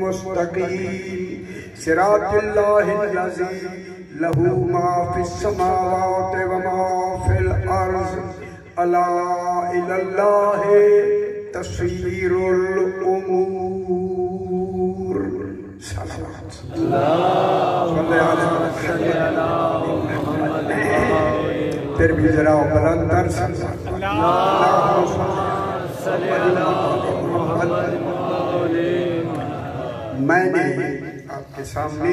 مستقیم صراط اللہ الذی لہ ما فی السماوات و ما فی الارض الا الی اللہ تصیر الامور صلوات پھر بھی ذرا بلند تر میں نے آپ کے سامنے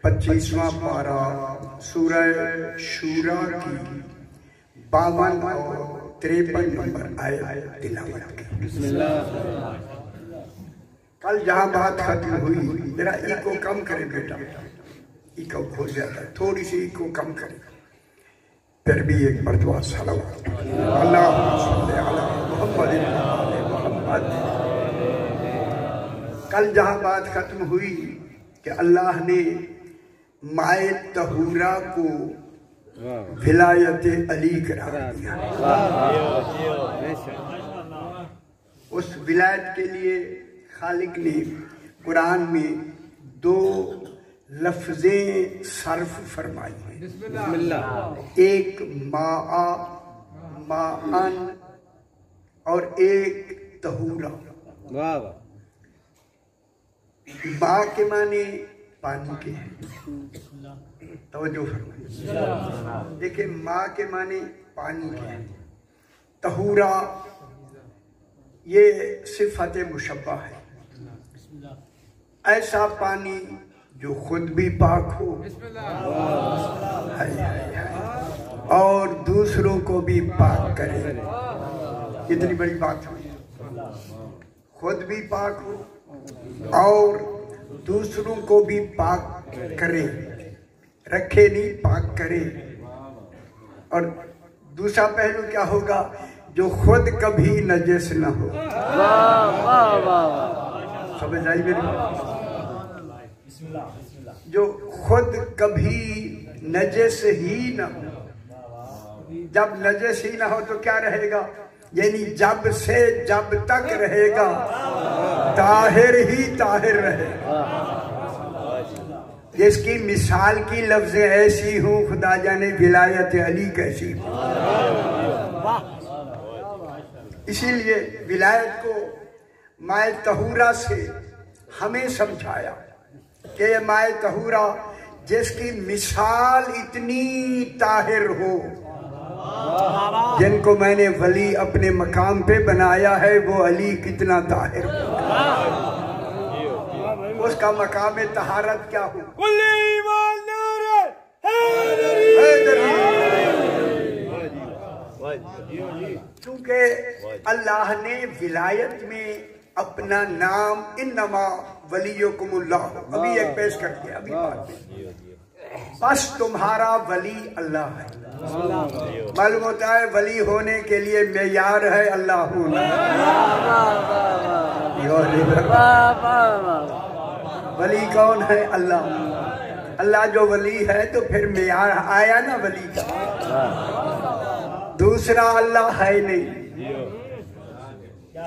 25واں پارہ سورہ شورا کی 52 اور 53 نمبر آیت تلاوت کی۔ کل جہاں بات ختم ہوئی ذرا ایکو کم کرے بیٹا، ایکو بہت زیادہ تھوڑی سی ایکو کم کرے، پھر بھی ایک مرتبہ صلوات اللہم صلی علی محمد محمد۔ کل جہاں بات ختم ہوئی کہ اللہ نے مائے طہورہ کو ولایت علی قرار دیا، اس ولایت کے لیے خالق نے قرآن میں 2 لفظیں صرف فرمائی ہیں، ایک ماءن اور ایک طہورہ۔ ماء کے معنی پانی کے ہیں، توجہ فرمائیں، دیکھیں ماء کے معنی پانی کے ہیں، طہورہ یہ صفت مشبہ ہے، ایسا پانی جو خود بھی پاک ہو اور دوسروں کو بھی پاک کرے۔ کتنی بڑی بات ہے، خود بھی پاک ہو اور دوسروں کو بھی پاک کرے، رکھے نہیں پاک کرے۔ اور دوسرا پہلو کیا ہوگا؟ جو خود کبھی نجس نہ ہو۔ سمجھ آئی میری بات؟ جو خود کبھی نجس ہی نہ ہو۔ جب نجس ہی نہ ہو تو کیا رہے گا؟ یعنی جب سے جب تک رہے گا طاہر ہی طاہر رہے گا۔ جس کی مثال کی لفظیں ایسی ہوں، خدا جانے ولایت علی کیسی ہوں۔ اسی لیے ولایت کو مائے طہورہ سے ہمیں سمجھایا کہ یہ مائے طہورہ جس کی مثال اتنی طاہر ہو، جن کو میں نے ولی اپنے مقام پہ بنایا ہے، وہ علی کتنا طاہر ہو، اس کا مقام طہارت کیا ہو؟ کیونکہ اللہ نے ولایت میں اپنا نام انما ولیکم اللہ ابھی ایک پیش کر کے ابھی بات میں، بس تمہارا ولی اللہ ہے۔ معلوم ہوتا ہے ولی ہونے کے لیے معیار ہے اللہ ہونا۔ ولی کون ہے؟ اللہ۔ اللہ جو ولی ہے تو پھر معیار آیا نا ولی کا، دوسرا اللہ ہے نہیں۔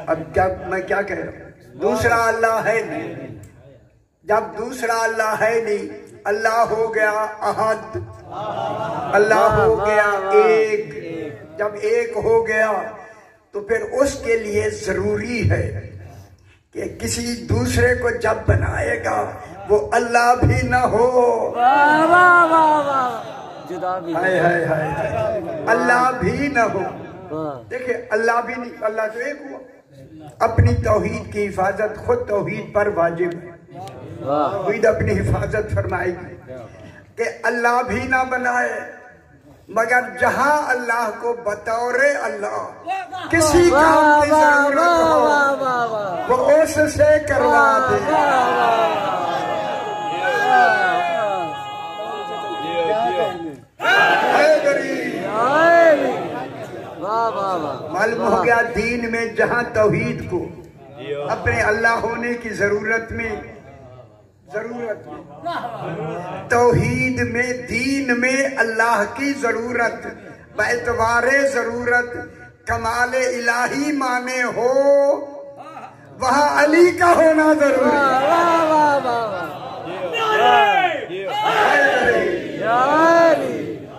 اب میں کیا کہہ رہا ہوں؟ دوسرا اللہ ہے نہیں۔ جب دوسرا اللہ ہے نہیں، اللہ ہو گیا احد، اللہ ہو گیا ایک۔ جب ایک ہو گیا تو پھر اس کے لیے ضروری ہے کہ کسی دوسرے کو جب بنائے گا وہ اللہ بھی نہ ہو، اللہ بھی نہ ہو۔ دیکھیں اللہ بھی نہیں، اللہ تو ایک ہوا۔ اپنی توحید کی حفاظت خود توحید پر واجب ہے، توحید اپنی حفاظت فرمائے گی کہ اللہ بھی نہ بنائے، مگر جہاں اللہ کو بطور اللہ کسی کام کی ضرورت ہو وہ اس سے کروا دے۔ معلوم ہو گیا دین میں جہاں توحید کو اپنے اللہ ہونے کی ضرورت میں توحید میں دین میں اللہ کی ضرورت باعتبار ضرورت کمال الہی مانے ہو वहां अली का होना जरूरी है।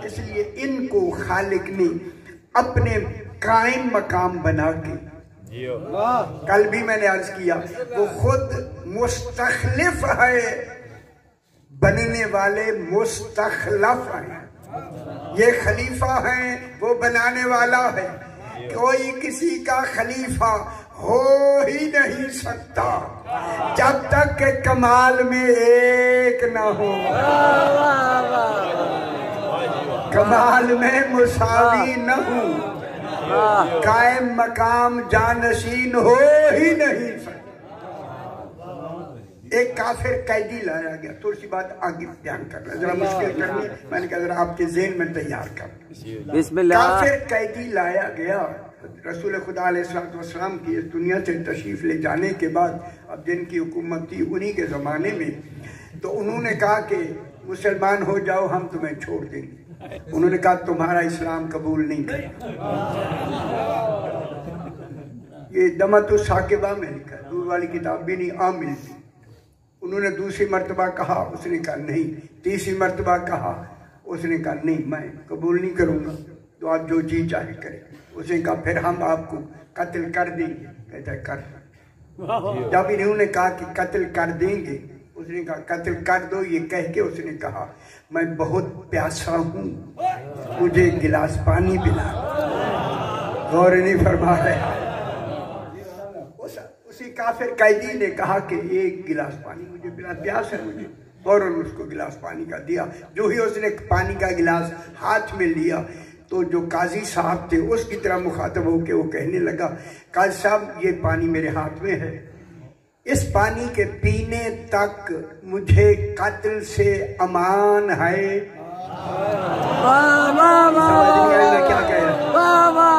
इसलिए इनको खालिक ने अपने कायम मकाम बना के, कल भी मैंने अर्ज किया, वो खुद मुस्तखलिफ है, बनने वाले मुस्तखलफ हैं। ये खलीफा हैं, वो बनाने वाला है। कोई किसी का खलीफा हो ही नहीं सकता जब तक के कमाल में एक न हो, कमाल में मुसावी न हो, कायम मकाम जानशीन हो ही नहीं सकता। एक काफिर कैदी लाया गया, थोड़ी सी बात आगे बयान करना, जरा मुश्किल करनी, मैंने कहा जरा आपके ज़हन में तैयार कर। काफिर कैदी लाया गया रसूल खुदा अलैहिस्सलाम की इस दुनिया से तशरीफ ले जाने के बाद, अब जिनकी हुकूमत थी उन्हीं के ज़माने में, तो उन्होंने कहा कि मुसलमान हो जाओ, हम तुम्हें छोड़ देंगे। उन्होंने कहा तुम्हारा इस्लाम कबूल नहीं कर। ये दमतुस साकिबा में लिखा, दूर वाली किताब भी नहीं आ मिलती। उन्होंने दूसरी मर्तबा कहा, उसने कहा नहीं। तीसरी मर्तबा कहा, उसने कहा नहीं, मैं कबूल नहीं करूँगा, तो आप जो जी चाहे करें। उसने कहा फिर हम आपको कत्ल कर देंगे। कहता कर। जब इन्होंने कहा कि कत्ल कर देंगे, उसने कहा कत्ल कर दो। ये कह के उसने कहा मैं बहुत प्यासा हूँ, मुझे एक गिलास पानी पिला। गौर नहीं फरमा रहा। उसी काफिर कैदी ने कहा कि एक गिलास पानी मुझे पिला, प्यास है मुझे। फौरन उसको गिलास पानी का दिया। जो ही उसने पानी का गिलास हाथ में लिया, तो जो काजी साहब थे उसकी तरह मुखातब होकर वो कहने लगा, काजी साहब ये पानी मेरे हाथ में है, इस पानी के पीने तक मुझे कत्ल से अमान है। क्या कह रहा,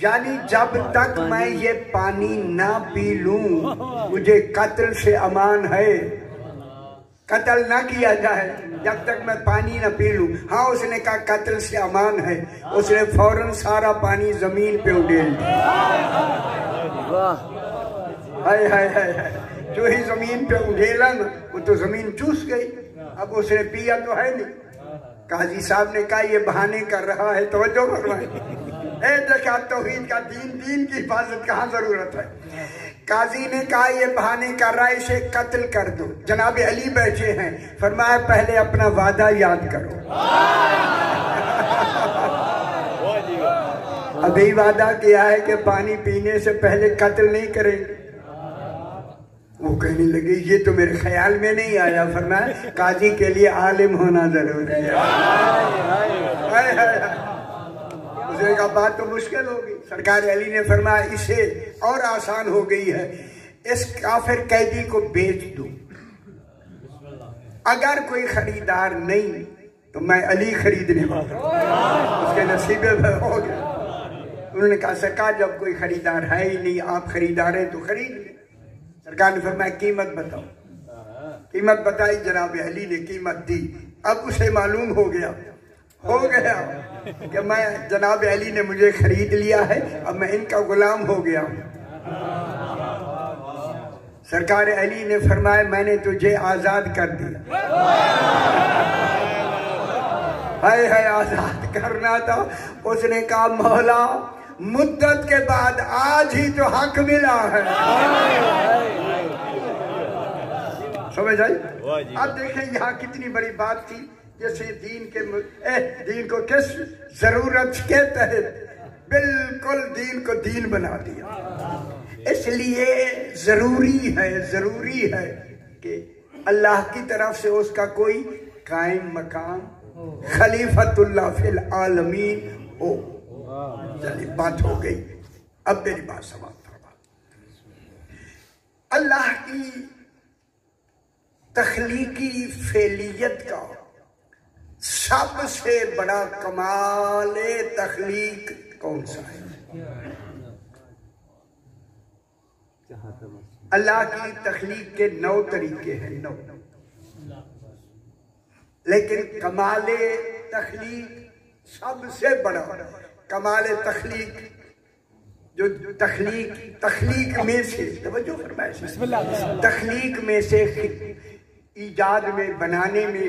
यानी जब तक मैं ये पानी ना पी लूं मुझे कत्ल से अमान है, कत्ल ना किया जाए जब तक मैं पानी ना पी लूं। हाँ, उसने कहा कत्ल से अमान है, उसने फौरन सारा पानी जमीन पे उड़ेल दिया। हाय हाय हाय हाय, जो ही जमीन पे उड़ेला ना, वो तो जमीन चूस गई। अब उसने पिया तो है नहीं। काजी साहब ने कहा ये बहाने कर रहा है, तवज्जो फरमाए। देखा तौहीद का दीन, दीन की हिफाजत कहाँ जरूरत है। काजी ने कहा ये बहाने कर रहा है, इसे कत्ल कर दो। जनाब अली बैठे हैं, फरमाया पहले अपना वादा याद करो। अभी वादा किया है कि पानी पीने से पहले कत्ल नहीं करेंगे। वो कहने लगे ये तो मेरे ख्याल में नहीं आया। फरमाया काजी के लिए आलिम होना जरूरी है। उसने कहा बात तो मुश्किल होगी। सरकार अली ने फरमाया इसे और आसान हो गई है, इस काफिर कैदी को बेच दो, अगर कोई खरीदार नहीं तो मैं अली खरीदने वाला। उसके नसीबे में हो गया। उन्होंने कहा सरकार जब कोई खरीदार है ही नहीं, आप खरीदार हैं तो खरीद ले। सरकार ने फरमाया कीमत बताओ। कीमत बताई, जनाब अली ने कीमत दी। अब उसे मालूम हो गया कि मैं, जनाब अली ने मुझे खरीद लिया है, अब मैं इनका गुलाम हो गया हूं। सरकार अली ने फरमाया मैंने तुझे आजाद कर दिया। हाय हाय, आजाद करना था। उसने कहा मौला मुद्दत के बाद आज ही तो हक मिला है। समझ आई? अब देखें यहाँ कितनी बड़ी बात थी। जैसे दीन को किस जरूरत के तहत बिल्कुल दीन को दीन बना दिया। इसलिए जरूरी है कि अल्लाह की तरफ से उसका कोई कायम मकाम खलीफतुल्लाह फिल आलमीन हो। चलिए बात हो गई। अब मेरी बात समाप्त करवा। अल्लाह की तख्लीकी फेलियत का सबसे बड़ा कमाल तख्लीक कौन सा है? अल्लाह की तख्लीक के 9 तरीके हैं, 9। लेकिन कमाल तख्लीक सबसे बड़ा कमाल तख्लीक جو تخلیق میں سے توجہ فرمائے، تخلیق میں سے ایجاد میں، بنانے میں،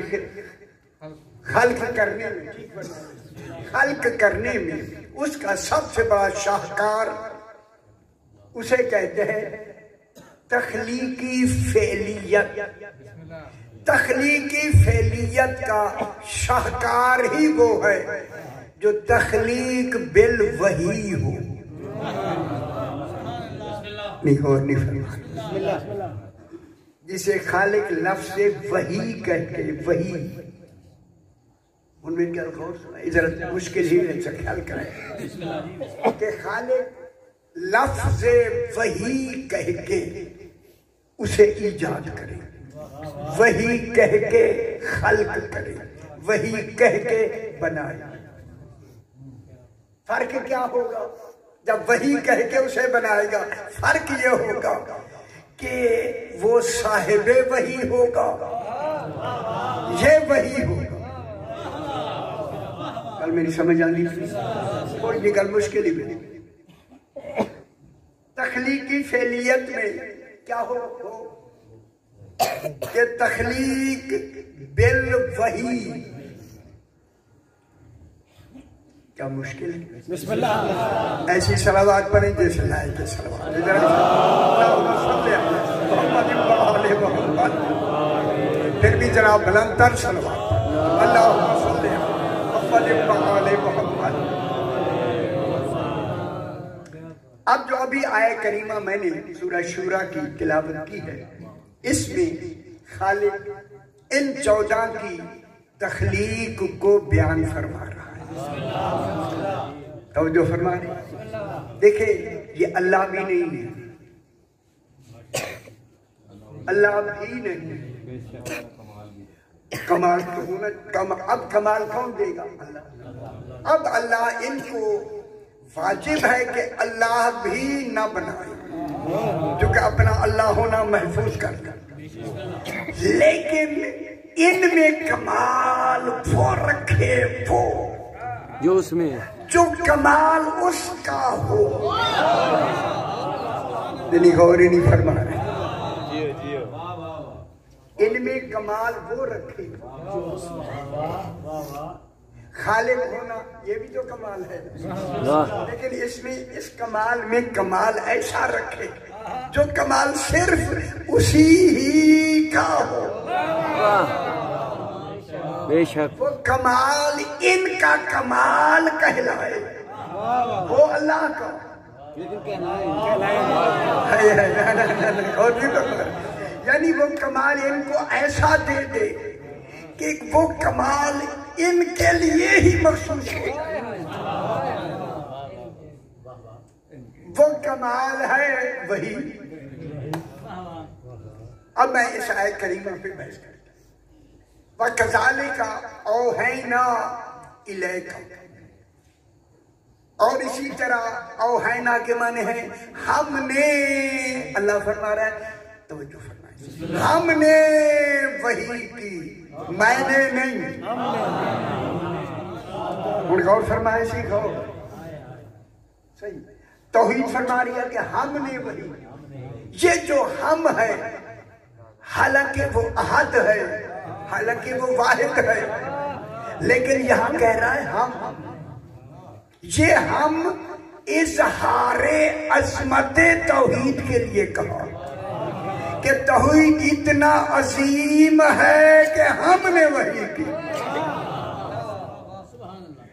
خلق کرنے میں اس کا سب سے بڑا شاہکار اسے کہتے ہیں تخلیقی فعلیت۔ تخلیقی فعلیت کا شاہکار ہی وہ ہے جو تخلیق بالوحی ہو۔ نہیں فرمایا جسے خالق لفظ وحی کہتے، وحی ان میں کیا غور سنا، ذرا مشکل ہی ہے، خیال کریں کہ خالق لفظ وحی کہہ کے اسے ایجاد کرے، وحی کہہ کے خلق کرے، وحی کہہ کے بنائے۔ فرق کیا ہوگا جب وحی کہہ کے اسے بنائے گا؟ فرق یہ ہوگا کہ وہ صاحب وحی ہوگا، یہ وحی ہوگا۔ کل میری سمجھ آنی تھی، کوئی بھی کل مشکل ہی میں۔ تخلیقی فعلیت میں کیا ہو کہ تخلیق بالوحی، کیا مشکل ہے؟ بسم اللہ ایسی صلوات پڑھیں جیسے لائق صلوات۔ پھر بھی جناب بلند تر صلوات اللہم صلی علی محمد۔ اب جو ابھی آیہ کریمہ میں نے سورہ شورى کی تلاوت کی ہے، اس میں خالق ان 14 کی تخلیق کو بیان فرما رہا ہے۔ توجہ فرما رہے، دیکھیں یہ اللہ بھی نہیں ہے، اللہ بھی نہیں، کمال تو ہونا، اب کمال کون دے گا؟ اللہ۔ اب اللہ ان کو واجب ہے کہ اللہ بھی نہ بنائے، جو کہ اپنا اللہ ہونا محفوظ کرتا، لیکن ان میں کمال وہ رکھے، وہ جو اس میں جو کمال اس کا ہو۔ دلی غور ہی نہیں فرما رہے، ان میں کمال وہ رکھے، خالق ہونا یہ بھی تو کمال ہے، لیکن اس میں اس کمال میں کمال ایسا رکھے جو کمال صرف اسی ہی کا ہو۔ بے شک وہ کمال ان کا کمال کہلائے، وہ اللہ کا یعنی وہ کمال ان کو ایسا دے دے کہ وہ کمال ان کے لیے ہی مخصوص ہو جائے۔ وہ کمال ہے وہی۔ اب میں اس آیت کریمہ پہ بحث کرتا ہوں۔ وَكَذَلِكَ أَوْحَيْنَا إِلَيْكَ، اور اسی طرح اوحینا کے معنی ہے ہم نے، اللہ فرما رہا ہے، توجہ فرمائیں، ہم نے وحی کی، میں نے نہیں۔ ان غور فرمائے سیکھو، صحیح توحید فرما رہی ہے کہ ہم نے وحی، یہ جو ہم ہے حالانکہ وہ احد ہے، حالانکہ وہ واحد ہے، لیکن یہاں کہہ رہا ہے ہم، یہ ہم اظہار عظمت توحید کے لیے کہا کہ توحید اتنا عظیم ہے کہ ہم نے وحی کی۔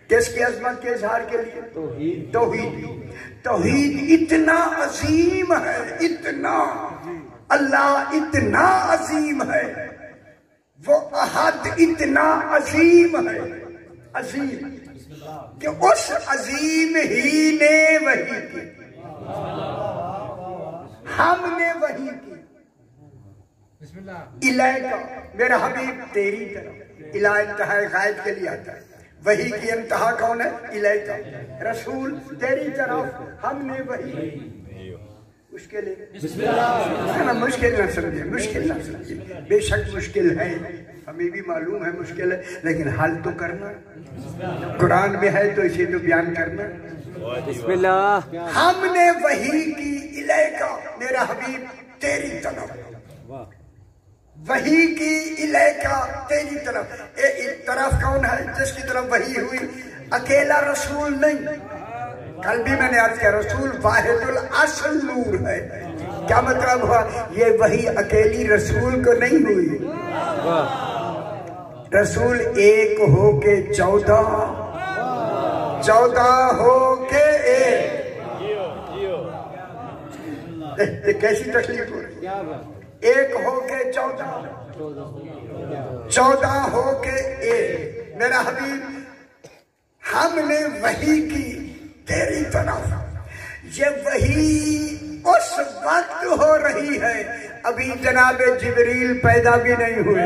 کس کی عظمت کے اظہار کے لیے؟ توحید اتنا عظیم ہے، اتنا اللہ اتنا عظیم ہے، وہ احد اتنا عظیم ہے، عظیم کہ اس عظیم ہی نے وحی کی، ہم نے وحی کی۔ الہ، میرا حبیب تیری طرف، الہ انتہائی غائب کے لیے آتا ہے، وحی کی انتہا کون ہے؟ الہ کا رسول تیری طرف ہم نے وحی۔ مشکل ہے، مشکل نہ سمجھے، مشکل نہ سمجھے، بے شک مشکل ہے، ہمیں بھی معلوم ہے مشکل ہے، لیکن حل تو کرنا، قرآن میں ہے تو اسے تو بیان کرنا۔ بسم اللہ۔ ہم نے وحی کی الیکا، میرا حبیب تیری طرف، وحی کی الیکا تیری طرف۔ طرف کون ہے؟ جس کی طرف وحی ہوئی، اکیلا رسول نہیں۔ کل بھی میں نے عرض کیا رسول واحد الاصل نور ہے۔ کیا مطلب ہوا؟ یہ وحی اکیلی رسول کو نہیں ہوئی، رسول ایک ہو کے 14، 14 ہو کے ایک۔ کیسی تکلیف ہو رہی؟ ایک ہو کے 14، 14 ہو کے ایک۔ میرا حبیب ہم نے وحی کی تیری طرف، یہ وحی اس وقت ہو رہی ہے، ابھی جناب جبریل پیدا بھی نہیں ہوئے،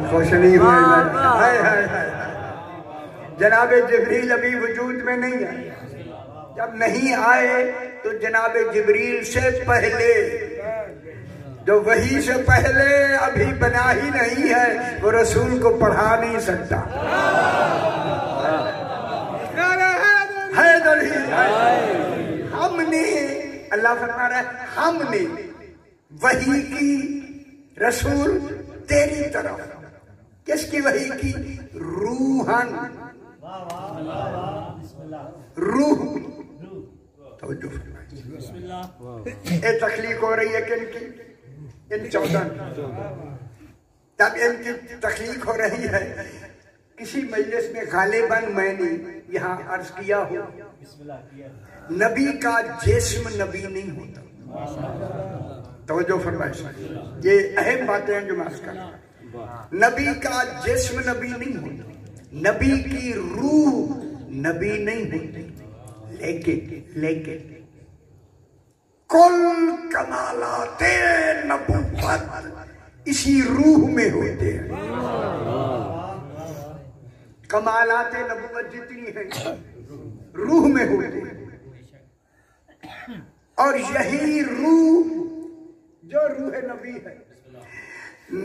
خوش نہیں ہوئے، جناب جبریل ابھی وجود میں نہیں ہے۔ جب نہیں آئے تو جناب جبریل سے پہلے، جو وحی سے پہلے ابھی بنا ہی نہیں ہے، وہ رسول کو پڑھا نہیں سکتا۔ ہم نے، اللہ فرما رہا ہے ہم نے وحی کی رسول تیری طرف۔ کس کی وحی کی؟ روحاً، روح۔ یہ تخلیق ہو رہی ہے کن کی؟ ان 14۔ تب ان کی تخلیق ہو رہی ہے، کسی مجلس میں غالباً میں نے یہاں عرض کیا ہو، نبی کا جسم نبی نہیں ہوتا۔ توجہ فرمائیے، یہ اہم باتیں ہیں جو میں عرض کر رہا ہوں۔ نبی کا جسم نبی نہیں ہوتا، نبی کی روح نبی نہیں ہوتی، لیکن کل کمالات نبوت اسی روح میں ہوتے ہیں۔ کمالات نبوت جتنی ہیں روح میں ہوتے ہیں، اور یہی روح جو روح نبی ہے،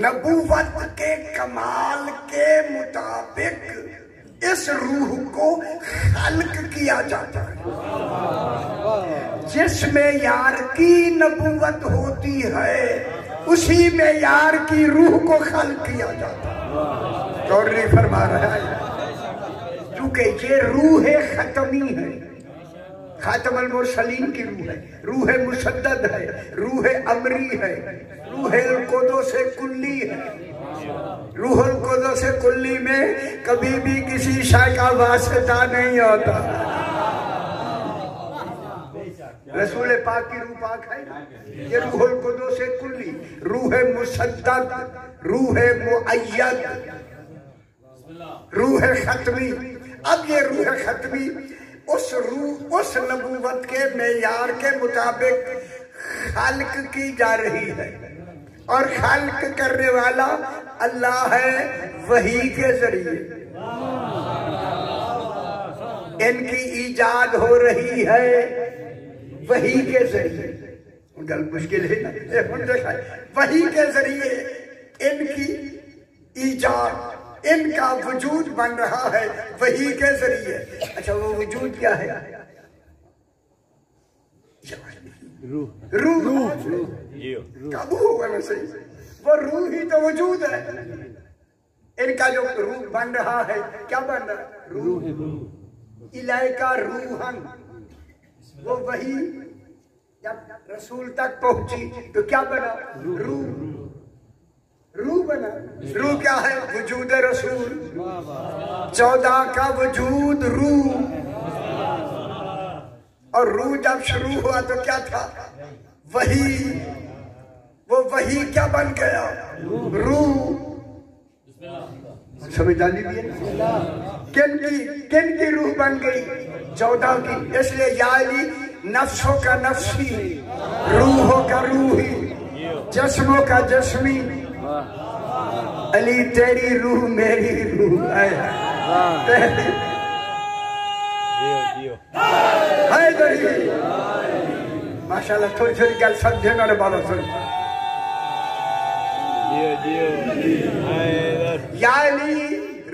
نبوت کے کمال کے مطابق اس روح کو خلق کیا جاتا ہے۔ جس معیار کی نبوت ہوتی ہے اسی معیار کی روح کو خلق کیا جاتا ہے۔ اور نہیں فرما رہا ہے کیونکہ یہ روح ختمی ہے، خاتم المرسلین کی روح ہے، روح مسدد ہے، روح امری ہے، روح القدس کلی ہے۔ روح القدس کلی میں کبھی بھی کسی شے کا واسطہ نہیں ہوتا۔ رسول پاک کی روح پاک ہے، یہ روح القدس کلی، روح مسدد، روح مؤید، روح ختمی۔ اب یہ روح ختمی اس روح، اس نبوت کے معیار کے مطابق خلق کی جا رہی ہے، اور خلق کرنے والا اللہ ہے وحی کے ذریعے۔ ان کی ایجاد ہو رہی ہے وحی کے ذریعے۔ گل مشکل ہے نا، وحی کے ذریعے ان کی ایجاد، ان کا وجود بن رہا ہے وحی کے ذریعے۔ اچھا وہ وجود کیا ہے؟ روح۔ قابو ہوگا نا صحیح، وہ روح ہی تو وجود ہے۔ ان کا جو روح بن رہا ہے، کیا بن رہا ہے؟ روح۔ الیکا روحاً، وہ وحی جب رسول تک پہنچی تو کیا بنا؟ روح۔ روح بنا۔ روح کیا ہے؟ وجود رسول، 14 کا وجود روح۔ اور روح جب شروع ہوا تو کیا تھا؟ وحی۔ وہ وحی کیا بن گیا؟ روح۔ سمجھ آنی بھی ہے؟ کن کی روح بن گئی؟ 14 کی۔ اس لیے یا علی نفسوں کا نفسی، روحوں کا روحی، جسموں کا جسمی۔ علی تیری روح میری روح ہے، ماشاءاللہ۔ تھوڑی تھوڑی گل سمجھے میرے بابا سن۔ या अली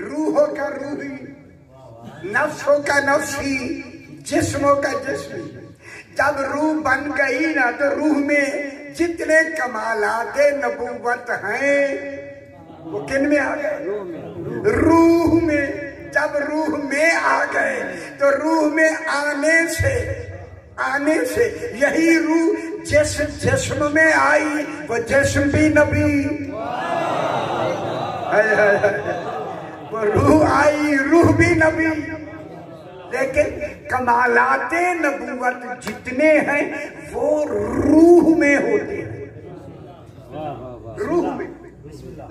रूहों का रूही, नफ्सों का नफ्सी, जिस्मों का जिस्म। जब रूह बन गई ना तो रूह में जितने कमालाते नबूवत हैं वो किन में आ गए? रूह में। जब रूह में आ गए तो रूह में आने से यही रूह जिस्म में आई, वो जिस्म भी नबी, वो रूह आई, रूह भी नबी। लेकिन कमालाते नबूवत जितने हैं वो रूह में होते हैं, रूह में।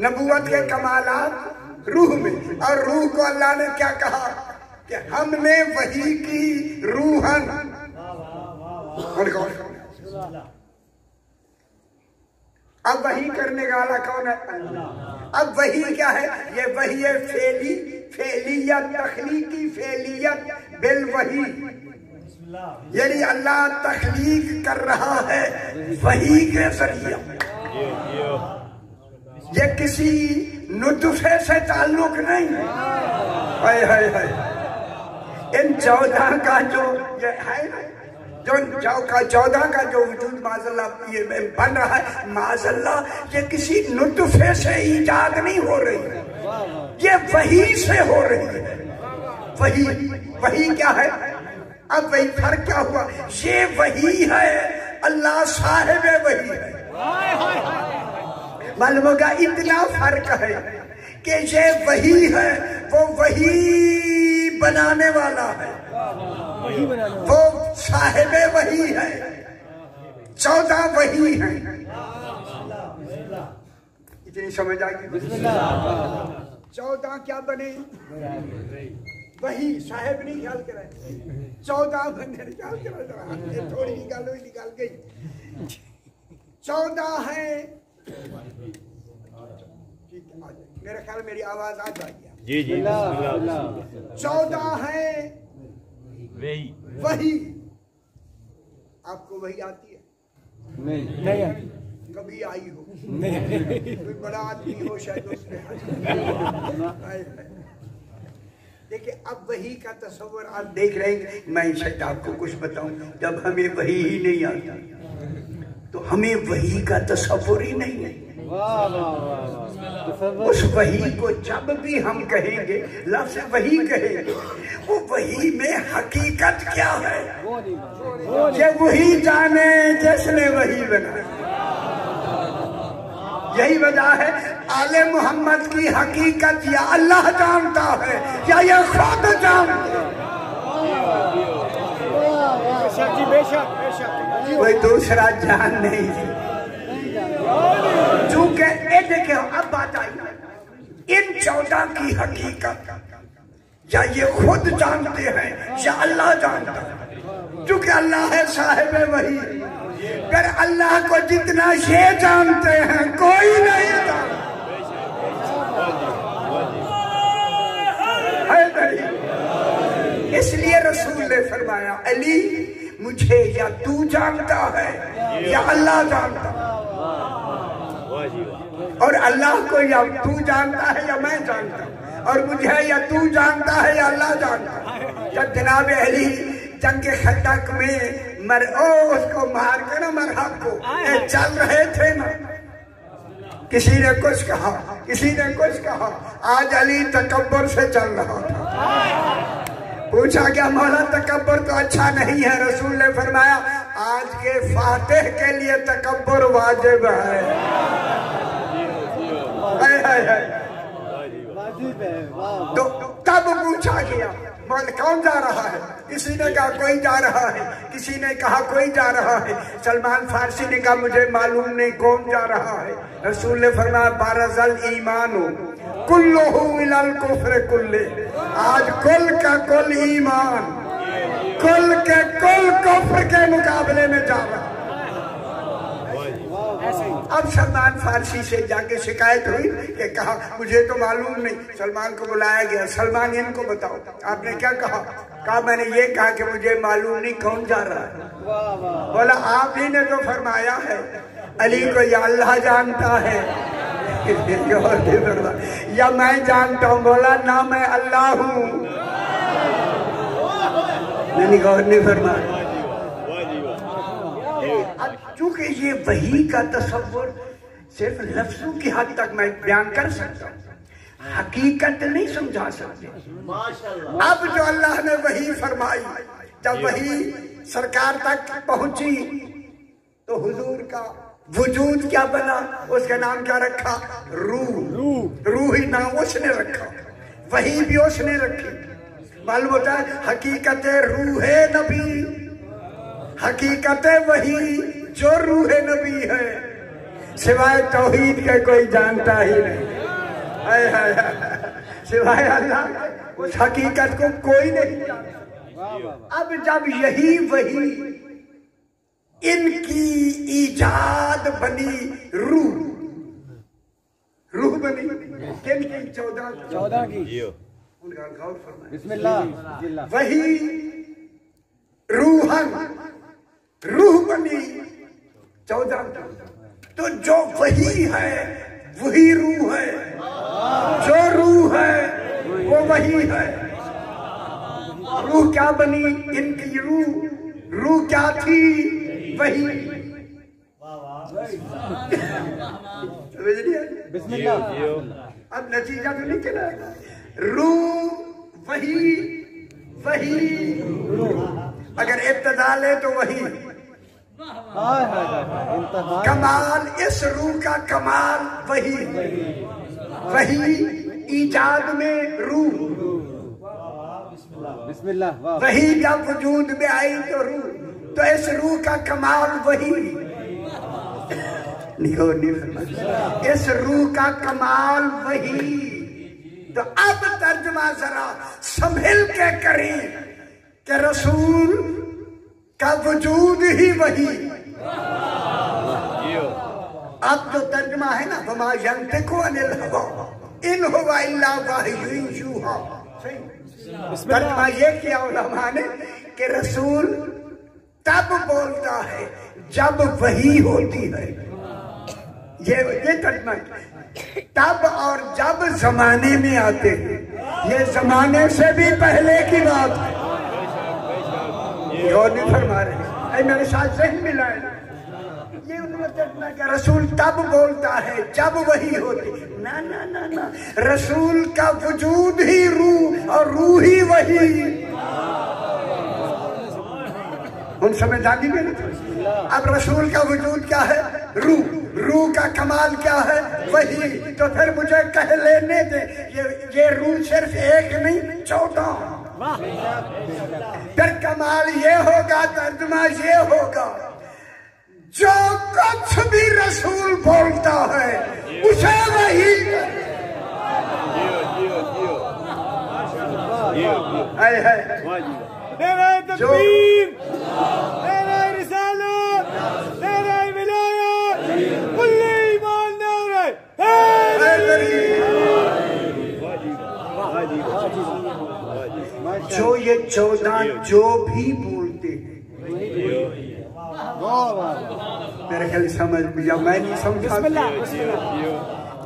नबूवत के कमालात रूह में। और रूह को अल्लाह ने क्या कहा कि हमने वही की रूहन। अब वही करने वाला कौन है? अब वही क्या है? ये वही है फेलियत, तखलीकी फेलियत बिल वही। यानी अल्लाह तखलीक कर रहा है वही के जरिए। ये किसी नुतफे से ताल्लुक नहीं। इन 14 का जो ये है, जो 14 का जो वजूद माज़अल्लाह ये बन रहा है, माज़अल्लाह ये किसी नुतफे से ईजाद नहीं हो रही है, ये वही से हो रही है। वही क्या है? अब वही फर्क क्या हुआ? ये वही है, अल्लाह साहिब वही है। मालूम होगा इतना फर्क है कि ये वही है, वो वही बनाने वाला है, वो साहिब वही है। 14 वही है। इतनी समझ आ गई? 14 क्या बने? वही साहिब नहीं ख्याल करा, 14 बने ख्याल करा। थोड़ी निकाल गई। 14 है। मेरा ख्याल मेरी आवाज आ जाएगी। जी 14 है वही। आपको वही आती है? नहीं कभी आई हो? नहीं। कोई बड़ा आदमी हो शायद उसने। देखिए अब वही का तस्वर आप देख रहे हैं। मैं शायद आपको कुछ बताऊं, जब हमें वही ही नहीं आता तो हमें वही का तस्वर ही नहीं है। उस वही को जब भी हम कहेंगे, लफ्ज़ वही कहेंगे, वो वही में हकीकत क्या है ये वही जाने जिसने वही बनाया। यही वजह है आले मोहम्मद की हकीकत या अल्लाह जानता है या ये खुद जानता है। कोई दूसरा जान नहीं। चूंकि देखिए अब बात आई इन 14 की हकीकत या ये खुद जानते हैं या अल्लाह जानता है। चूंकि अल्लाह है साहिब वही, फिर अल्लाह को जितना ये जानते हैं कोई नहीं जानता है। इसलिए रसूल ने फरमाया अली मुझे या तू जानता है या अल्लाह जानता है। और अल्लाह को या तू जानता है या मैं जानता हूँ, और मुझे या तू जानता है या अल्लाह जानता है। जब जनाब अली जंग खंदक में उसको मार के ना मरहब को चल रहे थे ना, किसी ने कुछ कहा, किसी ने कुछ कहा। आज अली तकब्बर से चल रहा था। पूछा गया मौला तकब्बर तो अच्छा नहीं है। रसूल ने फरमाया आज के फातिह के लिए तकब्बर वाजिब है। तो तब पूछा गया बोल कौन जा रहा है? किसी ने कहा कोई जा रहा है, किसी ने कहा कोई जा रहा है। सलमान फारसी ने कहा मुझे मालूम नहीं कौन जा रहा है। रसूल ने फरमाया बारज़ल ईमानु कुल्लुहु इलल कुफ्र कुल्ले। आज कुल का कुल ईमान कुल के कुल कुफ्र के मुकाबले में जा रहा है। अब सलमान फारसी से जाके शिकायत हुई कि कहा मुझे तो मालूम नहीं। सलमान को बुलाया गया, सलमान इनको बताओ आपने क्या कहा? कहा मैंने ये कहा कि मुझे मालूम नहीं कौन जा रहा है। बोला आप ही ने तो फरमाया है अली को या अल्लाह जानता है یا میں جانتا ہوں، بولا نہ میں اللہ ہوں. نہیں غور نہیں فرمایا. اب چونکہ یہ وحی کا تصور صرف لفظوں کی حد تک میں بیان کر سکتا ہوں، حقیقت نہیں سمجھا سکتے. اب جو اللہ نے وحی فرمائی، جب وحی سرکار تک پہنچی تو حضور کا وجود کیا بنا؟ اس کا نام کیا رکھا؟ روح. روحی نام اس نے رکھا، وحی بھی اس نے رکھی. معلوم ہوتا ہے حقیقت روح نبی، حقیقت وحی جو روح نبی ہے سوائے توحید کے کوئی جانتا ہی نہیں. سوائے اللہ اس حقیقت کو کوئی نہیں جانتا. اب جب یہی وحی ان کی ایجاد بنی، روح بنی کن کی؟ 14 کی. ان کا غور فرمائیں. بسم اللہ. وہی روح بنی 14. تو جو وہی ہے وہی روح ہے، جو روح ہے وہ وہی ہے. روح کیا بنی؟ ان کی روح کیا تھی؟ وہی. بسم اللہ. اب نتیجہ تو نہیں چلا. روح وہی اگر ابتدا لے تو وہی. کمال اس روح کا کمال وہی ایجاد میں روح. بسم اللہ. وہی جب وجود میں آئی تو روح، تو اس روح کا کمال وہی. اس روح کا کمال وہی. تو اب ترجمہ ذرا سنبھل کے کریں کہ رسول کا وجود ہی وہی. اب جو ترجمہ ہے نا وما ينطق عن الهوى ان هو الا وحی یوحی، ترجمہ یہ کیا علماء نے کہ رسول تب بولتا ہے جب وحی ہوتی ہے. یہ ترجمہ تب اور جب زمانے میں آتے ہیں. یہ زمانے سے بھی پہلے کی بات ہے. اور نہیں فرما رہے میرے ساتھ ذہن ملائے. یہ ان میں ترجمہ کہ رسول تب بولتا ہے جب وحی ہوتی. نہ رسول کا وجود ہی روح اور روح ہی وحی. ان سمجھانی میں نہیں. اب رسول کا وجود کیا ہے؟ روح کا کمال کیا ہے؟ وہی. تو پھر مجھے کہہ لینے دے یہ روح صرف ایک نہیں 14. پھر کمال یہ ہوگا، ترجمہ یہ ہوگا جو کچھ بھی رسول بولتا ہے اسے وہی. نعرہ تکبیر، نعرہ رسالت، نعرہ ولایت، کل ایمان نعرہ جو یہ 14 جو بھی بولتے ہیں، میرے خیال سمجھ یا میں نہیں سمجھا.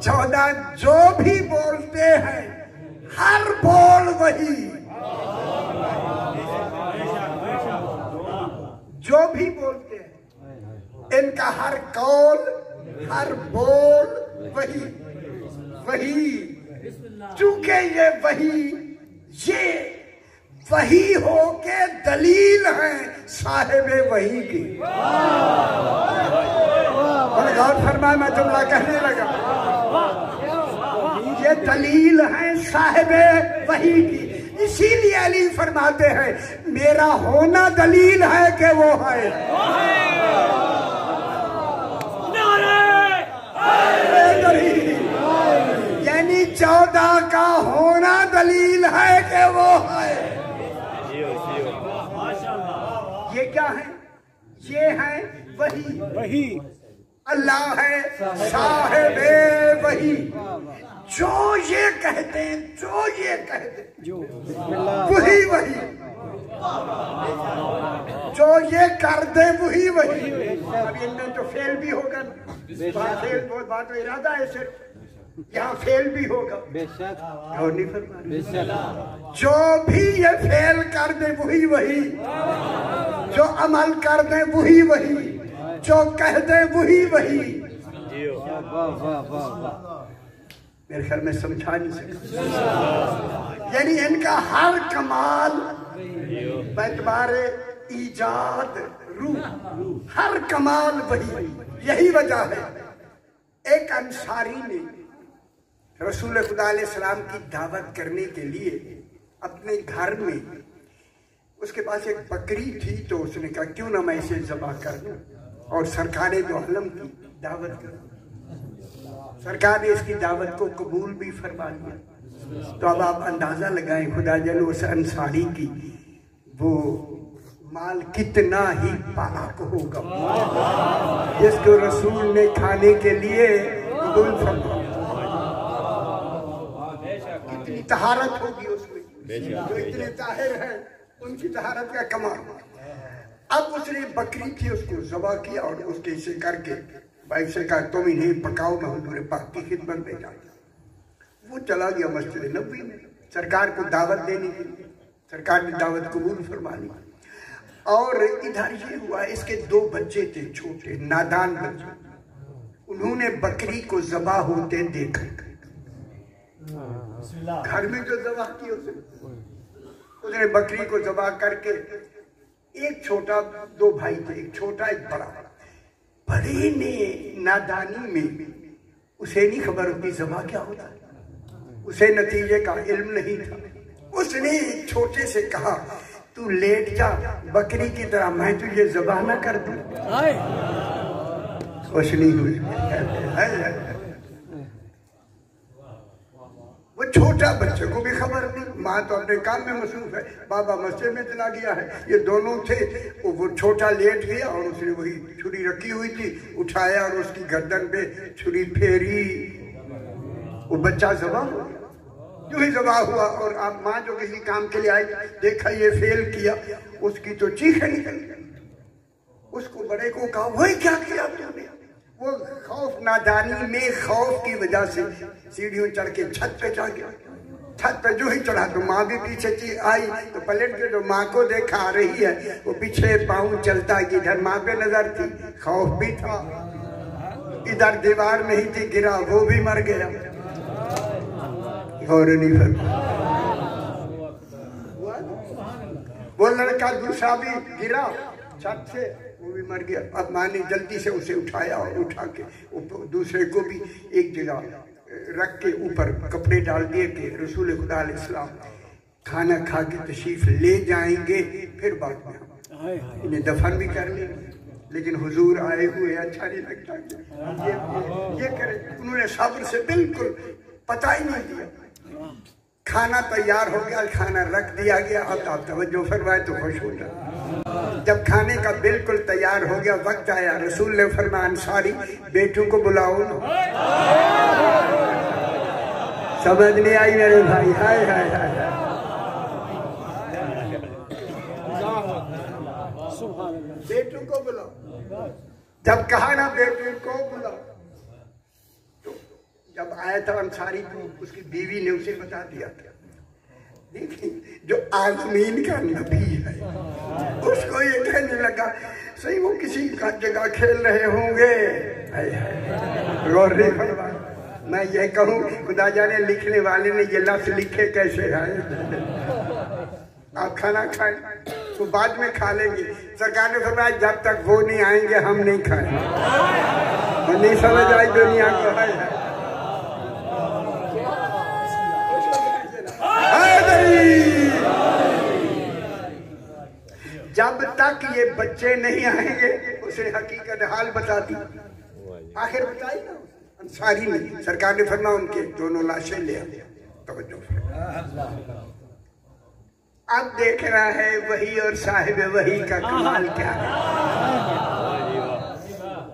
14 جو بھی بولتے ہیں ہر بول وہی. جو بھی بولتے ہیں ان کا ہر قول ہر بول وہی. چونکہ یہ وہی ہو کے دلیل ہیں صاحب وحی کی. غور فرمائے میں جملہ کہنے لگا. یہ دلیل ہیں صاحب وحی کی. اسی لیے علی فرماتے ہیں میرا ہونا دلیل ہے کہ وہ ہے. یعنی 14 کا ہونا دلیل ہے کہ وہ ہے. یہ کیا ہے؟ یہ ہے وحی. اللہ ہے صاحب وحی. جو یہ کہتے ہیں وہی جو یہ کر دے وہی. اب ان میں تو فیل بھی ہوگا. بات ارادہ ہے صرف. यहाँ फेल भी होगा। बेशक और नहीं फरमा बेशक जो भी ये फेल कर दे वही वही, जो अमल कर दे वही वही, जो कह दे वही वही। वाह वाह वाह वाह। मेरे ख्याल में समझा नहीं सकता। यानी इनका हर कमाल बेतबारे ईजाद रूह, हर कमाल वही। यही वजह है एक अंसारी ने रसूल खुदा अलैहि सलाम की दावत करने के लिए अपने घर में, उसके पास एक बकरी थी, तो उसने कहा क्यों ना मैं इसे ज़बह कर दूं और सरकार दो आलम की दावत करूं। सरकार ने इसकी दावत को कबूल भी फरमा लिया। तो अब आप अंदाजा लगाएं खुदा जल उस अंसारी की वो माल कितना ही पाक होगा जिसको रसूल ने खाने के लिए कबूल फरमाया। कितनी तहारत होगी उसमें, जो इतने ताहिर हैं उनकी तहारत का कमाल। अब उसने बकरी थी उसको ज़बह किया और उसके हिस्से करके भाई से कहा तुम इन्हें पकाओ, मैं हुजूर पाक की खिदमत में जाता। वो चला गया मस्जिद नबवी में सरकार को दावत देने के लिए। सरकार ने दावत कबूल फरमा ली। और इधर ये हुआ, इसके दो बच्चे थे छोटे नादान बच्चे, उन्होंने बकरी को ज़बह होते देखा। घर में जो ज़बह की उसने बकरी को ज़बह करके, एक छोटा, दो भाई थे, एक छोटा एक बड़ा। बड़े ने नादानी में, उसे नहीं खबर होती ज़बह क्या होता है, उसे नतीजे का इल्म नहीं था। उसने छोटे से कहा तू लेट जा बकरी की तरह, मैं तुझे ज़बह ना कर दूं। खुश नहीं हुई। वो छोटा बच्चे को भी खबर नहीं, माँ तो अपने काम में मसरूफ है, बाबा मस्जिद में चला गया है। ये दोनों थे, वो छोटा लेट गया और उसने वही छुरी रखी हुई थी उठाया और उसकी गर्दन पे छुरी फेरी, वो बच्चा ज़बह हो गया। जो ही ज़बह हुआ और आप माँ जो किसी काम के लिए आई देखा ये फेल किया, उसकी तो चीखें निकल गई। उसको बड़े को कहा वही क्या किया तुमने। वो खौफ, नादानी में खौफ की वजह से सीढ़ियों चढ़ के छत पे चढ़ गया। छत पे जो ही चढ़ा तो माँ भी पीछे आई, तो पलट के जो माँ को देखा आ रही है, वो पीछे पाँव चलता कि इधर माँ पे नजर थी, खौफ भी था। इधर दीवार नहीं थी, गिरा वो भी मर गया। गौर नहीं फरमा। वो लड़का दूसरा भी गिरा छत से, वो भी मर गया। अब माँ ने जल्दी से उसे उठाया और उठा के दूसरे को भी एक जगह रख के ऊपर कपड़े डाल दिए कि रसूल खुदा अलैहि सलाम खाना खा के तशरीफ ले जाएंगे, फिर बाद में इन्हें दफन भी कर लेंगे। लेकिन हुजूर आए हुए अच्छा नहीं लगता ये करे। उन्होंने सब्र से बिल्कुल पता ही नहीं दिया। खाना तैयार हो गया, खाना रख दिया गया। अब आप तवज्जो फरमाए तो खुश हो जाए। जब खाने का बिल्कुल तैयार हो गया, वक्त आया, रसूल ने फरमाया अंसारी बेटों को बुलाओ ना। समझ नहीं आई मेरे भाई। हाय हाय हाय बेटों को बुलाओ। जब कहा ना बेटों को बुलाओ, जब आया था अंसारी तो उसकी बीवी ने उसे बता दिया था, देखिए जो आज़मीन का नबी है उसको ये कहने लगा, सही वो किसी का जगह खेल रहे होंगे। मैं ये कहूँ खुदा जाने लिखने वाले ने ये लफ्ज़ लिखे कैसे है। आप खाना खाएं तो बाद में खा लेंगे। सरकार ने फरमाया जब तक वो नहीं आएंगे हम नहीं खाएंगे। तो नहीं समझ आई दुनिया को है। जब तक ये बच्चे नहीं आएंगे उसे हकीकत हाल बता दी। आखिर बताई ना अंसारी ने, सरकार ने फरमाया उनके दोनों लाशें ले आए। तवज्जो अब देख रहा है वही और साहिब वही का कमाल क्या है।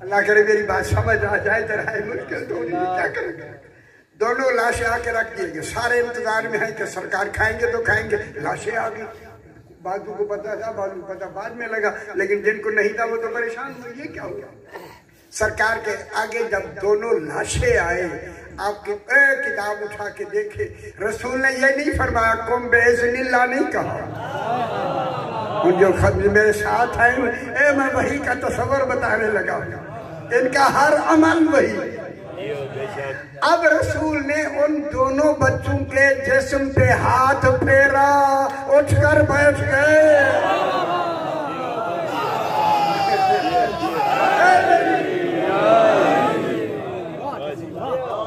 अल्लाह करे मेरी बात समझ आ जाए। जरा मुश्किल तो क्या करेंगे। दोनों लाशें आके रख दिए गए। सारे इंतजार में है कि सरकार खाएंगे तो खाएंगे। लाशें आ गई। बाजू को पता था, बाजू को पता बाद में लगा, लेकिन जिनको नहीं था वो तो परेशान हुए ये क्या हो गया। सरकार के आगे जब दोनों लाशें आए, आपकी किताब उठा के देखे, रसूल ने ये नहीं फरमाया कुम बेइज़्निल्लाह नहीं कहा। उन जो खत मेरे साथ है मैं वही का तस्वर बताने लगा, इनका हर अमल वही। अब रसूल ने उन दोनों बच्चों के जिस्म पे हाथ फेरा, उठकर बैठ गए।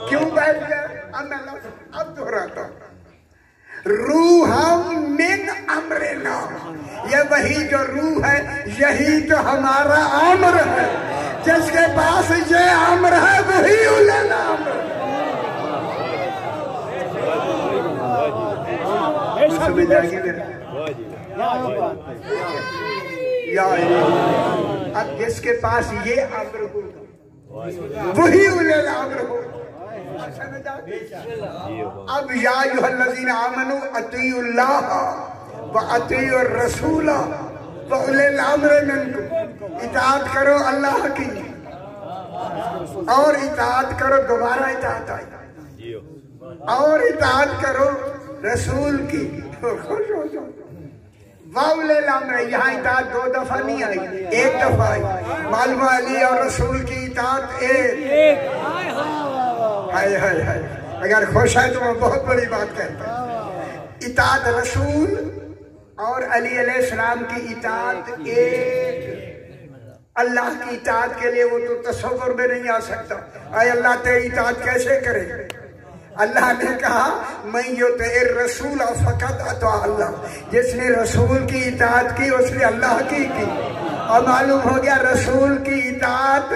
क्यों बैठ गए? अब दोहराता हूं, रूहम मिन अमरिना, ये वही जो रूह है, यही तो हमारा अम्र है। जिसके पास ये अम्र है वही उलुल अम्र। समझ आएगी मेरा? अब जिसके पास ये अम्र होगा वही उलुल अम्र होगा। अब या अय्युहल्लज़ीना आमनू अतीउल्लाह व अतीउर रसूल व उलिल अम्रि मिनकुम, इताअत करो अल्लाह की और इताअत करो, दोबारा इताअत आई, और इताअत करो रसूल की। खुश हो जाओ। वाउलिल अम्र, यहाँ इताअत 2 दफा नहीं आई, 1 दफा आई। मालूम अली और रसूल की इताअत एक। हाय हाय हाय, अगर खुश है तो मैं बहुत बड़ी बात कहता हूँ। इताअत रसूल और अली अलैहिस्सलाम की इताअत एक। अल्लाह की इताअत के लिए वो तो तसव्वुर में नहीं आ सकता। अरे अल्लाह तेरी इताअत कैसे करे? अल्लाह ने कहा मैं युतिइर रसूल फक़त अता अल्लाह, जिसने रसूल की इताअत की उसने अल्लाह की। और मालूम हो गया रसूल की इताअत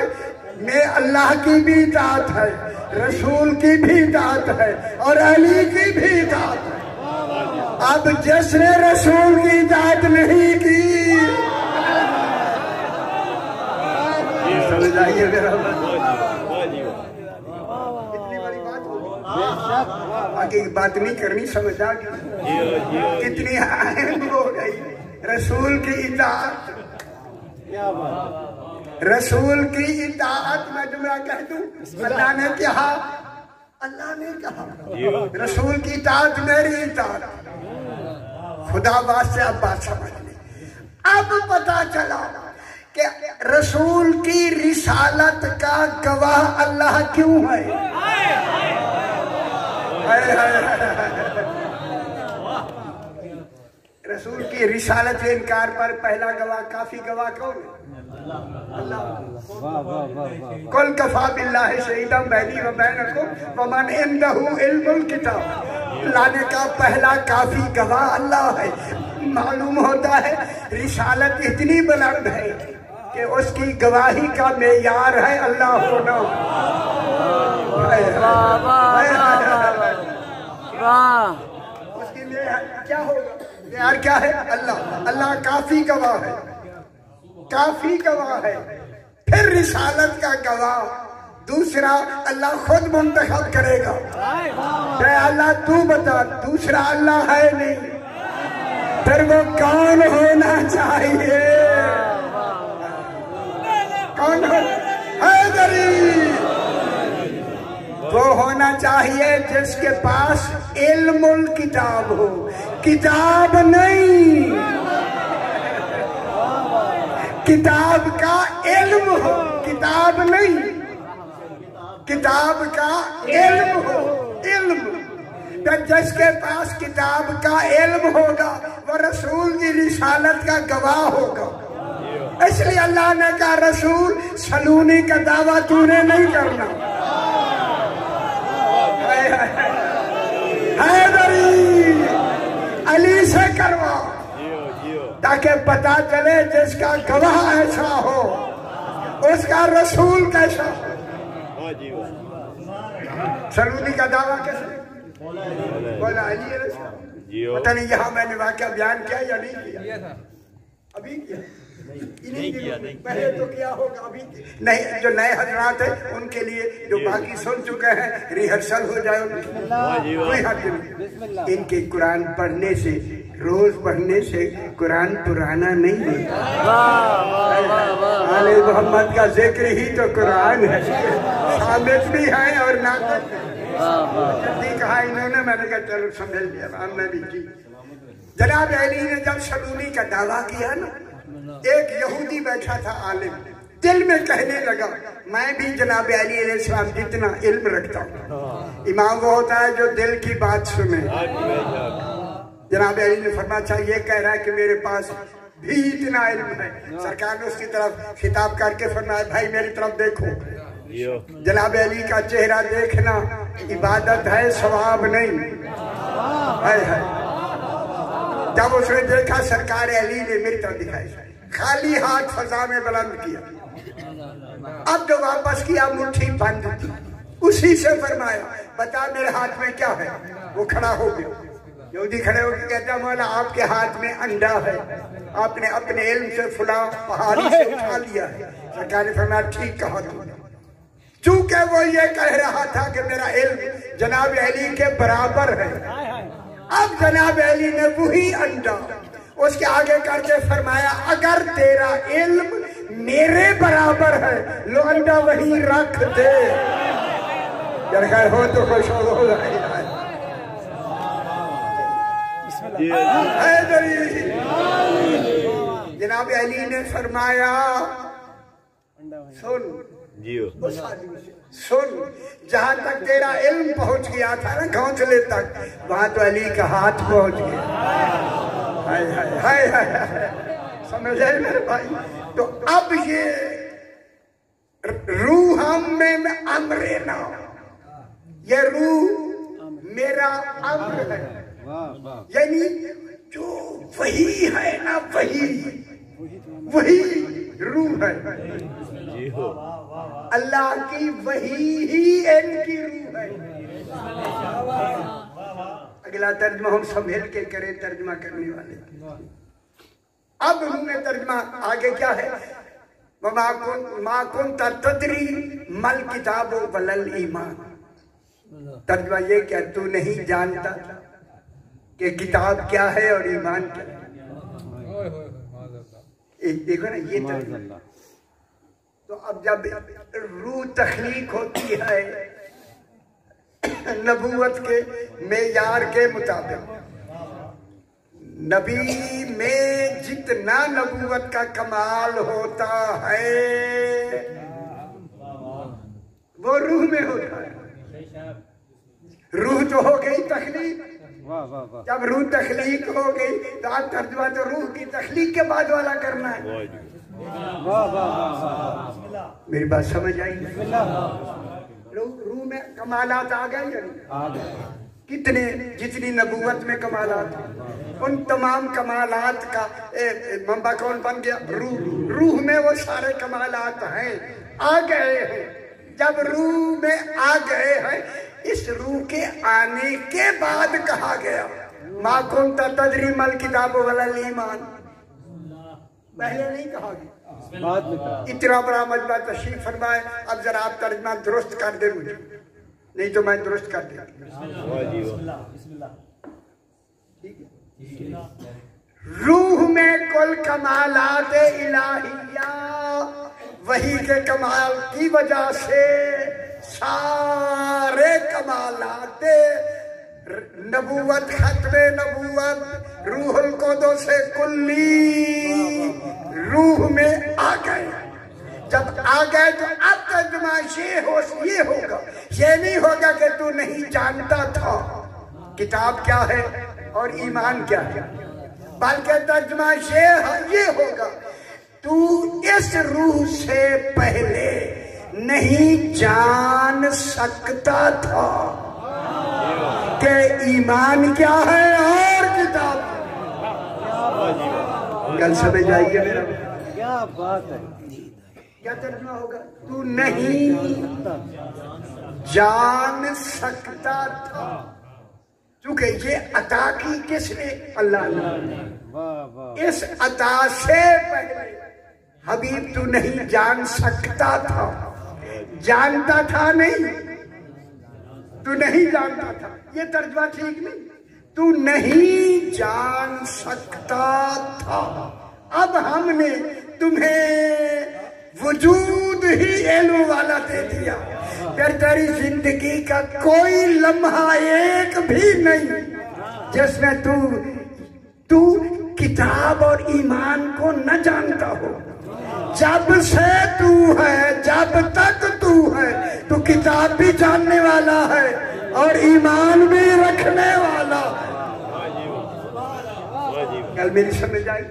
में अल्लाह की भी इताअत है, रसूल की भी इताअत है और अली की भी इताअत है। अब जिसने रसूल की इताअत नहीं की, समझ आइए मेरा, इतनी बड़ी बात हो, आगे बात नहीं करनी, समझ आ गई कितनी अहम हो गई रसूल की इताअत। रसूल की इताअत में जुमला कह दूं, अल्लाह ने कहा, अल्लाह ने कहा रसूल की इताअत मेरी इताअत। खुदा वास्ते अब बात समझ ली। अब पता चला कि रसूल की रिसालत का गवाह अल्लाह क्यों है। रसूल की रिसालत के इनकार पर पहला गवाह, काफी गवाह कौन है? अल्लाह। कुल कफा बिल्लाहि शहीदन बैनी व बैनकुम व मन इंदहु इल्मुल किताब। लाने का पहला काफी गवाह अल्लाह है। मालूम होता है रिसालत इतनी बुलंद है कि उसकी गवाही का मेयार है अल्लाह होना। उसकी मेयार क्या होगा? मेयार क्या है? अल्लाह। अल्लाह काफी गवाह है, काफी गवाह है। फिर रिसालत का गवाह दूसरा अल्लाह खुद मुंतखब करेगा। अल्लाह तू बता, दूसरा अल्लाह है नहीं, फिर वो कौन होना चाहिए? कौन हो? हैदरी। वो होना चाहिए जिसके पास इल्मुल किताब हो, किताब नहीं, किताब का इल्म हो, किताब नहीं, किताब का इल्म हो। इल्म तो जिसके पास किताब का इल्म होगा वो रसूल की रिसालत का गवाह होगा। इसलिए अल्लाह ने कहा रसूल सलूनी का दावा तूने नहीं करना, हैदरी अली से करवा, ताकि पता चले जिसका गवाह ऐसा हो उसका रसूल कैसा हो। सलूनी का दावा कैसे बोला? अली रसूल। पता नहीं यहाँ मैंने वाकया बयान किया या नहीं किया? अभी किया नहीं किया, पहले तो क्या होगा, अभी नहीं। जो नए हजरात हैं उनके लिए, जो बाकी सुन चुके हैं रिहर्सल हो जाए, कोई हद नहीं। इनके कुरान पढ़ने से रोज पढ़ने से कुरान पुराना नहीं होता। आले मोहम्मद का जिक्र ही तो कुरान है, साबित भी है और नाकत भी कहा इन्होंने। मैंने कहा चलो समझ लिया, हमने भी की। जनाब अली ने जब सलूनी का दावा किया ना, एक यहूदी बैठा था आलिम, दिल में कहने लगा मैं भी जनाब अली अलैहिस्सलाम जितना इल्म रखता हूँ। इमाम वो होता है जो दिल की बात सुने। जनाब अली ने फरमाया अच्छा ये कह रहा है कि मेरे पास भी इतना इल्म है। सरकार ने उसकी तरफ खिताब करके फरमाया भाई मेरी तरफ देखो। जनाब अली का चेहरा देखना इबादत है, सवाब नहीं है। जब उसने देखा सरकार अली ने मेरी तरफ दिखाई, खाली हाथ फजा में बुलंद किया। अब जो वापस किया मुट्ठी बंद थी। उसी से फरमाया बता मेरे हाथ में क्या है। वो खड़ा हो गया। यहूदी खड़े होकर कहता मौला आपके हाथ में अंडा है, आपने अपने इल्म से फुला पहाड़ी से उठा लिया है। सरकार ने फरमाया ठीक कहा तुमने। चूंकि वो ये कह रहा था कि मेरा इल्म जनाब अली के बराबर है, अब जनाब अली ने वही अंडा उसके आगे करके फरमाया अगर तेरा इल्म मेरे बराबर है लो अंडा वहीं रख दे। हो तो खुश हो जनाब अली ने फरमाया सुन सुन, जहां तक तेरा इल्म पहुंच गया था ना घोंसले तक, वहां तो अली का हाथ पहुंच गया। हाय हाय हाय हाय, समझ आए मेरे भाई। तो अब ये रूह में अमरे ना, ये रूह मेरा अम्र है, यानी जो वही है ना वही रूह है। अल्लाह की वही ही इनकी रूह है। अगला तर्जमा हम संभल के करें तर्जमा करने वाले। अब हमने तर्जमा आगे क्या है, माकुन तदरी मल किताब वलल ईमान। तर्जमा ये क्या तू नहीं जानता कि किताब क्या है और ईमान क्या है। देखो ना ये तर्जमा। तो अब जब रूह तख्लीक होती है नबूवत के मेयार के मुताबिक, नबी में जितना नबूवत का कमाल होता है वो रूह में होता है। रूह तो हो गई तख्लीक, जब रूह तख्लीक हो गई तो आप तर्जुमा तो रूह की तख्लीक के बाद वाला करना है। मेरी बात समझ आई? रूह में कमालात आ गए कितने, जितनी नबूवत में कमालात, उन तमाम कमालात का मंबा कौन बन गया? रूह में वो सारे कमालात हैं, आ गए हैं। जब रूह में आ गए हैं, इस रूह के आने के बाद कहा गया मा कुंता तदरी मल किताब वलल ईमान, पहले नहीं कहा गया। इतना बड़ा मजमा तशरीफ फरमाए। अब जरा आप तर्जमा दुरुस्त कर दे मुझे, नहीं तो मैं दुरुस्त कर दे। रूह में कुल कमालात इलाहिया, वही के कमाल की वजह से सारे कमालात नबूवत, खत्मे नबूवत, रूहुल कुद्दुस से कुल्ली रूह में आ गए। जब आ गए तो अब तर्जुमा ये होगा, ये नहीं होगा कि तू नहीं जानता था किताब क्या है और ईमान क्या है, बल्कि तर्जुमा ये होगा तू इस रूह से पहले नहीं जान सकता था कि ईमान क्या है और किताब। कल समझ आइए मेरा, क्या बात है। क्या तर्जुमा होगा? तू नहीं जान सकता था, क्योंकि ये अता की किसने? अल्लाह ने। इस अता से पहले हबीब तू नहीं जान सकता था, जानता था नहीं, तू नहीं जानता था। ये तर्जुमा ठीक नहीं। تو نہیں جان سکتا تھا، اب ہم نے تمہیں وجود ہی علم والا دے دیا، پھر تیری زندگی کا کوئی لمحہ ایک بھی نہیں جس میں تو کتاب اور ایمان کو نہ جانتا ہو۔ جب سے تو ہے، جب تک تو ہے، تو کتاب بھی جاننے والا ہے اور ایمان بھی رکھنے والا۔ کل میری سمجھ آئی؟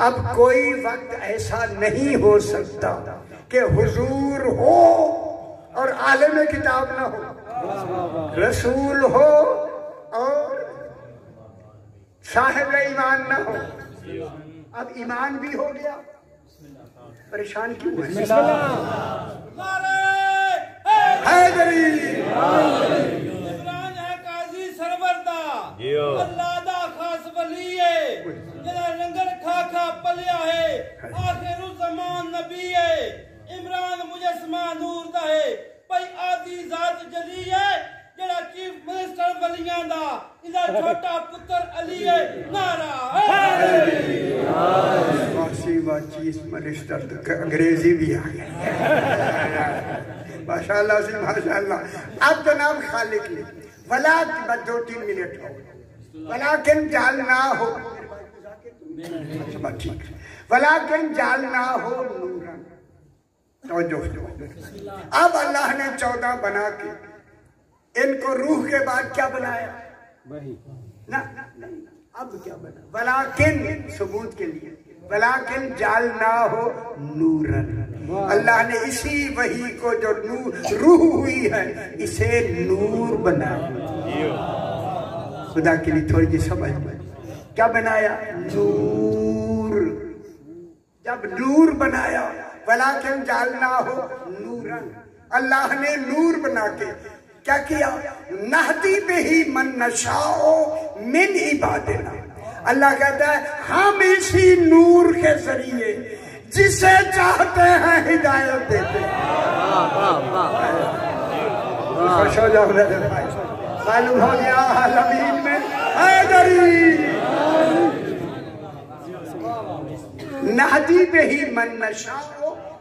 اب کوئی وقت ایسا نہیں ہو سکتا کہ حضور ہو اور عالم کتاب نہ ہو، رسول ہو اور صاحب ایمان نہ ہو۔ اب ایمان بھی ہو گیا، پریشان کیوں ہے؟ حیدری عمران ہے قاضی سروردا، اللہ دا خاص ولی ہے، جنہ لنگر کھا کھا پلیا ہے، آخر الزمان نبی ہے، عمران مجسمہ نور دا ہے، پئی آدھی ذات جلی ہے، جڑا چیف منسٹر ولیاں دا، انہا چھوٹا پتر علی ہے، نعرہ واسی چیف منسٹر انگریزی بھی آ گئی، ماشاءاللہ سے ماشاءاللہ۔ اب جناب خالق نے ولیکن 2-3 منٹ ہو، ولیکن جعلنا ہو، ولیکن جعلنا ہو نورن۔ اب اللہ نے 14 بنا کے ان کو روح کے بعد کیا بنایا؟ اب کیا بنا؟ ولیکن ثبوت کے لیے، ولیکن جعلنا ہو نورن، اللہ نے اسی وحی کو جو روح ہوئی ہے اسے نور بنایا۔ خدا کے لیے تھوڑی جی سمجھ کیا بنایا؟ نور۔ جب نور بنایا، ولیکن جعلنا ہو نورن، اللہ نے نور بنا کے کیا کیا؟ نہدی بہی من نشاء من عبادنا، اللہ کہتا ہے ہم اسی نور کے ذریعے جسے چاہتے ہیں ہدایت دیتے ہیں۔ خوش ہو جاؤ معلوم ہو گیا عالمین میں حیدری نہدی بہی من نشاء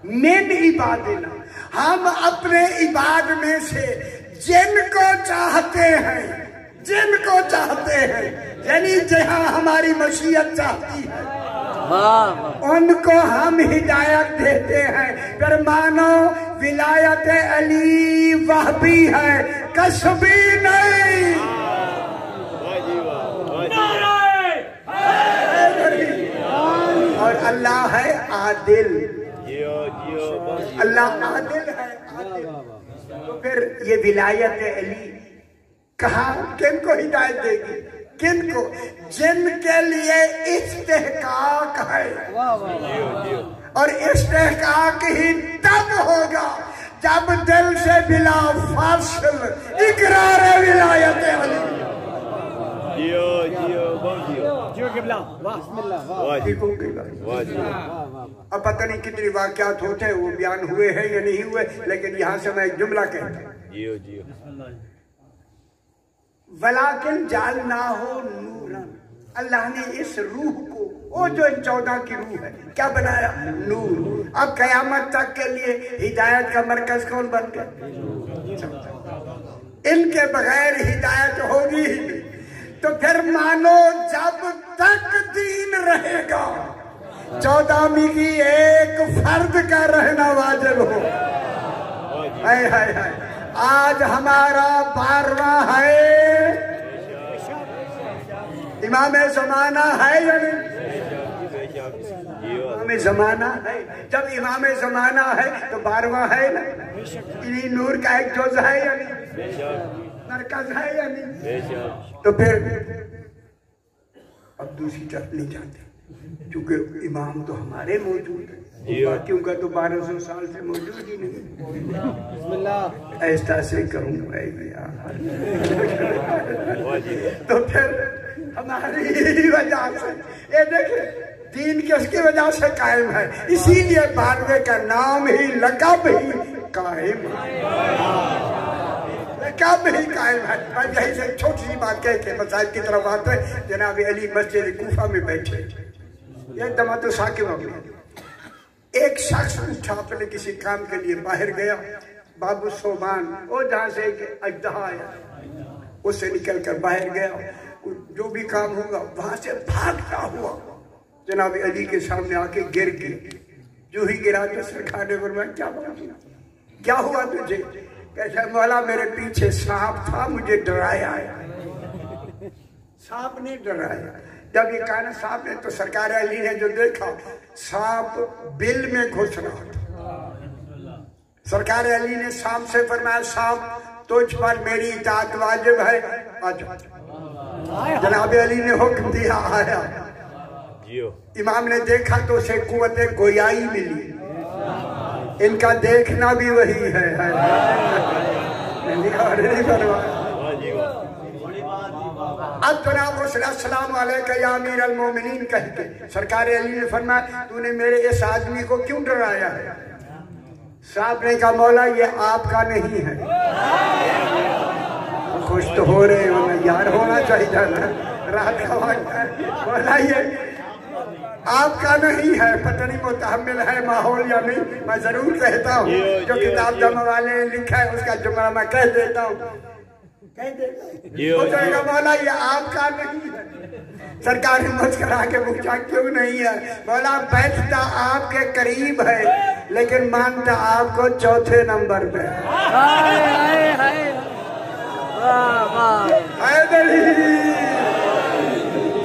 من عبادنا، ہم اپنے عباد میں سے جن کو چاہتے ہیں، جن کو چاہتے ہیں، یعنی جہاں ہماری مشیت چاہتی ہے ان کو ہم ہدایت دیتے ہیں۔ پھر مانو ولایت علی وہبی ہے، کسبی نہیں۔ اور اللہ ہے عادل، اللہ عادل ہے، عادل۔ تو پھر یہ ولایت علی کہاں کن کو ہدایت دے گی؟ کن کو؟ جن کے لیے استحقاق ہے، اور استحقاق ہی تب ہوگا جب دل سے بلا فاصل اقرار ولایت علی۔ اب پتہ نہیں کتنی واقعات ہوتے ہیں، وہ بیان ہوئے ہیں یا نہیں ہوئے، لیکن یہاں سے میں ایک جملہ کہتا ہوں، ولیکن جعلناہ نورا، اللہ نے اس روح کو، وہ جو 14 کی روح ہے، کیا بنایا؟ نور۔ اب قیامت تک کے لیے ہدایت کا مرکز کون بن گیا؟ ان کے بغیر ہدایت ہوگی ہی نہیں۔ تو پھر مانو جب تک دین رہے گا 14ویں کی ایک فرد کا رہنا واجب ہو۔ آج ہمارا 12واں ہے، امام زمانہ ہے یا نہیں؟ امام زمانہ ہے۔ جب امام زمانہ ہے تو 12واں ہے نا، انہی نور کا ایک جز ہے یا نہیں، مرکز ہے یا نہیں؟ تو پھر اب دوسری طرف نہیں جاتے، چونکہ امام تو ہمارے موجود ہے، باقیوں کا تو 1200 سال سے موجود ہی نہیں۔ ایسا سے کہوں تو پھر ہماری وجہ سے یہ دیکھیں دین کس کی وجہ سے قائم ہے، اسی لیے 12ویں کا نام ہی لقب ہی قائم ہے۔ काम में ही कायम है। अब यही से छोटी सी बात कह के मसाजिद की तरफ आते हैं। जनाब अली मस्जिद कूफा में बैठे, एकदम तो साकिब हो गया। एक शख्स उठा, अपने किसी काम के लिए बाहर गया। बाबू सोबान वो जहाँ से एक अजदहा आया उससे निकल कर बाहर गया, जो भी काम होगा वहां से भागता हुआ जनाब अली के सामने आके गिर गया। जो ही गिरा तो सरकार ने फरमाया क्या हुआ तुझे? कैसा? मौला मेरे पीछे सांप था, मुझे डराया है। सांप ने डराया। जब ये कहा ना सांप ने, तो सरकार अली ने जो देखा सांप बिल में घुस रहा था। सरकार अली ने सांप से फरमाया सांप तुझ पर मेरी इताअत वाजिब है, जनाब अली ने हुक्म दिया, आया। इमाम ने देखा तो उसे कुव्वत गोयाई मिली। इनका देखना भी वही है। अब जनाब अस्सलाम अलैका या अमीर अल मोमिनीन कहते सरकार अली ने फरमाया तूने मेरे इस आदमी को क्यों डराया है? साहब ने कहा मौला ये आपका नहीं है। खुश तो हो रहे हो ना यार, होना चाहिए ना, रात का वक्त है। मौला ये आपका नहीं है, पता नहीं मुतहम्मिल है माहौल या नहीं। मैं जरूर कहता हूँ, जो किताब जमा वाले ने लिखा है उसका जुमला मैं कह देता हूँ, कह देता मौला ये आपका नहीं है। सरकार ने मुस्कुरा के पूछा क्यों नहीं है? मौला बैठता आपके करीब है लेकिन मानता आपको चौथे नंबर पे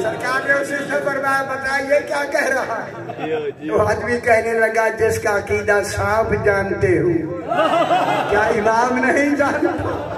सरकार ने उसे से फरमाया बताइए क्या कह रहा है? तो आदमी कहने लगा जिसका अकीदा सांप जानते हो क्या इमाम नहीं जानता?